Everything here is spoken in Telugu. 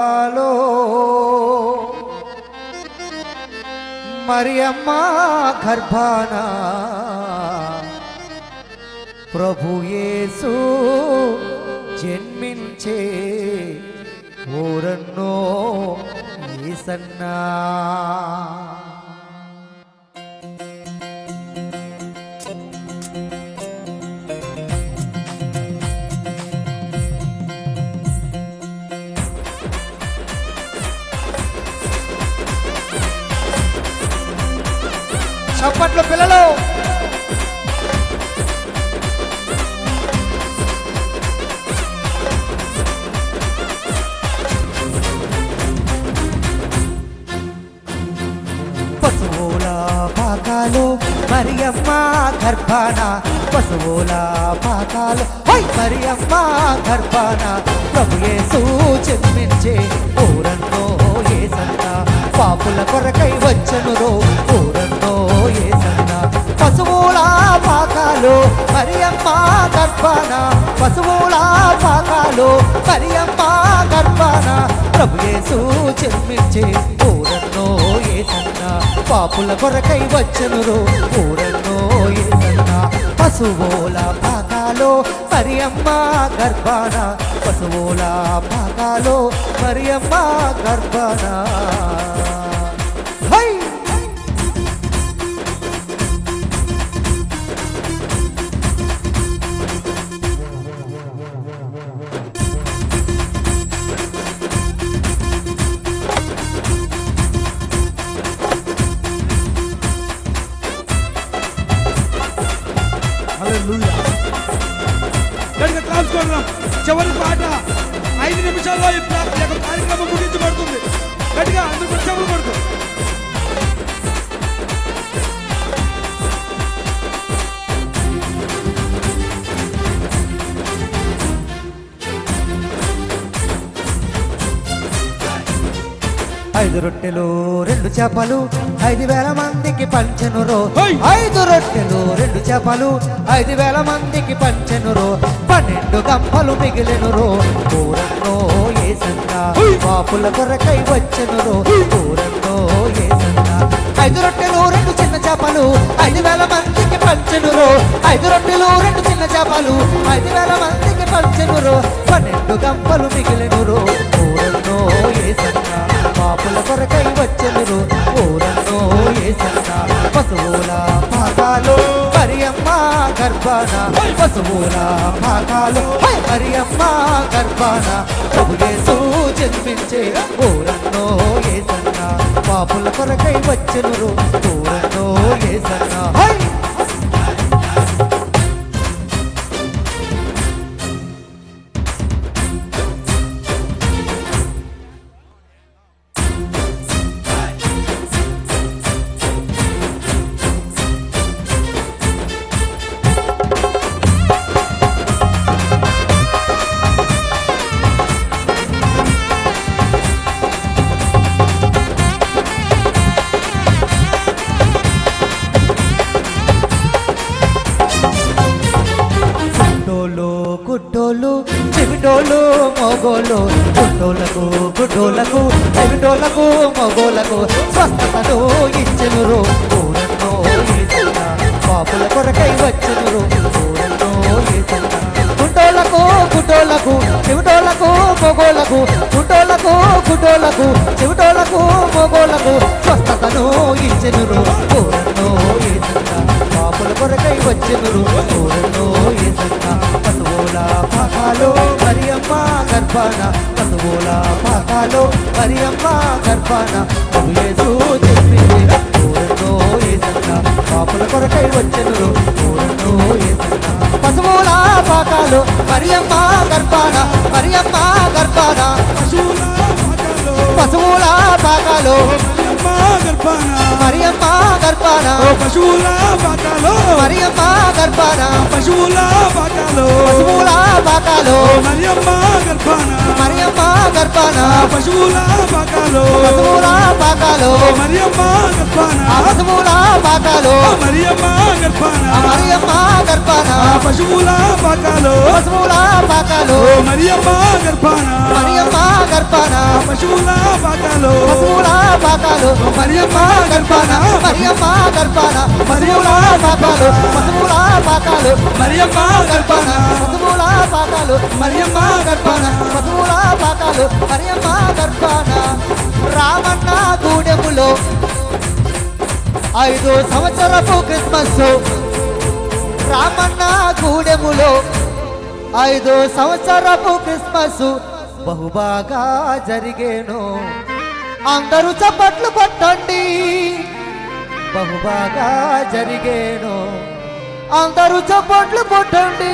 హలో మరియమ్మ గర్భాన ప్రభు యేసు జన్మించే ఊరన్నో యేసన్నా. చప్పట్లు పిల్లలు. పశువుల పాకాలు మరియమ్మ గర్భాన, పశువుల పాకాలు మరియమ్మ గర్భాన ప్రభు యేసు జన్మించే ఊరన్నో యేసన్నా. పాపుల కొరకై వచ్చెనురో ఊరన్నో యేసన్నా. పశువుల పాకాలు మరియమ్మ గర్భాన, పశువుల పాకాలు మరియమ్మ గర్భాన ప్రభు యేసు జన్మించే ఊరన్నో యేసన్నా. పాపుల కొరకై వచ్చెనురో ఊరన్నో యేసన్నా. పశువుల పాకాలు మరియమ్మ గర్భాన, పశువుల పాకాలు మరియమ్మ గర్భాన. చివరి పాట 5 నిమిషాల్లో ఈ కార్యక్రమం ముగించబడుతుంది. గట్టిగా అందరూ చెవులు పడుతుంది. ఐదు రొట్టెలు 2 చేపలు 5,000 మందికి పంచెనురో. 5 రొట్టెలు 2 చేపలు 5,000 మందికి పంచెనురో. 12 గంపలు మిగిలెనురో ఊరన్నో యేసన్నా. పాపుల కొరకై వచ్చెనురో ఊరన్నో యేసన్నా. 5 రొట్టెలు 2 చిన్న చేపలు 5,000 మందికి పంచెనురో. 5 రొట్టెలు 2 చిన్న చేపలు 5,000 మందికి పంచెనురో. 12 గంపలు మిగిలెనురో ఊరన్నో యేసన్నా. పాపుల కొరకై వచ్చెనురో ఊరన్నో యేసన్నా. పశువుల పాకాలు మరియమ్మ గర్భాన, పశువుల పాకాలు మరియమ్మ గర్భాన ప్రభు యేసు జన్మించే ఊరన్నో యేసన్నా. పాపుల కొరకై వచ్చెనురో ఊరన్నో యేసన్నా. గుడ్డోలు చెవిటోలు మొగోలు, గుడ్డోలకు గుడ్డోలకు చెవిటోలకు మొగోలకు స్వస్థతను ఇచ్చెనురో ఊరన్నో యేసన్నా. పాపుల కొరకై వచ్చెనురో ఊరన్నో యేసన్నా. గుడ్డోలకు గుడ్డోలకు చెవిటోలకు మొగోలకు, గుడ్డోలకు గుడ్డోలకు చెవిటోలకు మొగోలకు స్వస్థతను ఇచ్చెనురో ఊరన్నో యేసన్నా. పాపుల కొరకై వచ్చెనురో ఊరన్నో యేసన్నా. పశువుల పాకాలు మరియమ్మ గర్భాన, పశువుల పాకాలు మరియమ్మ గర్భాన ప్రభు యేసు జన్మించే ఊరన్నో యేసన్నా. పాపుల కొరకై వచ్చెనురో ఊరన్నో యేసన్నా. పశువుల పాకాలు మరియమ్మ గర్భాన, మరియమ్మ గర్భాన పశువుల పాకాలు మరియమ్మ గర్భాన, పశువుల పాకాలు మరియమ్మ గర్భాన, పశువుల పాకాలు పశువుల పాకాలు మరియమ్మ గర్భాన, మరియమ్మ గర్భాన పశువుల పాకాలో పశువుల పాకాలో మరియమ్మ గర్భాన పశువుల పాకాలో మరియమ్మ గర్భాన మరియమ్మ గర్భాన పశువుల పాకాలో పశువుల పాకాలో మరియమ్మ గర్భాన మరియమ్మ గర్భాన పశువుల పాకాలో పశువుల పాకాలో మరియమ్మ గర్భాన మరియమ్మ గర్భాన పశువుల పాకాలో పశువుల పాకాలో మరియమ్మ గర్భాన పశువుల పాకాలు మరియమ్మ గర్భాన పశువుల పాకాలు మరియమ్మ గర్భాన రామన్న గూడెములో 5 సంవత్సరపు క్రిస్మస్ రామన్న గూడెములో 5 సంవత్సరపు క్రిస్మస్ బహుబాగా జరిగేను అందరూ చప్పట్లు కొట్టండి బహుబాగా జరిగేను అందరూ చప్పట్లు కొట్టండి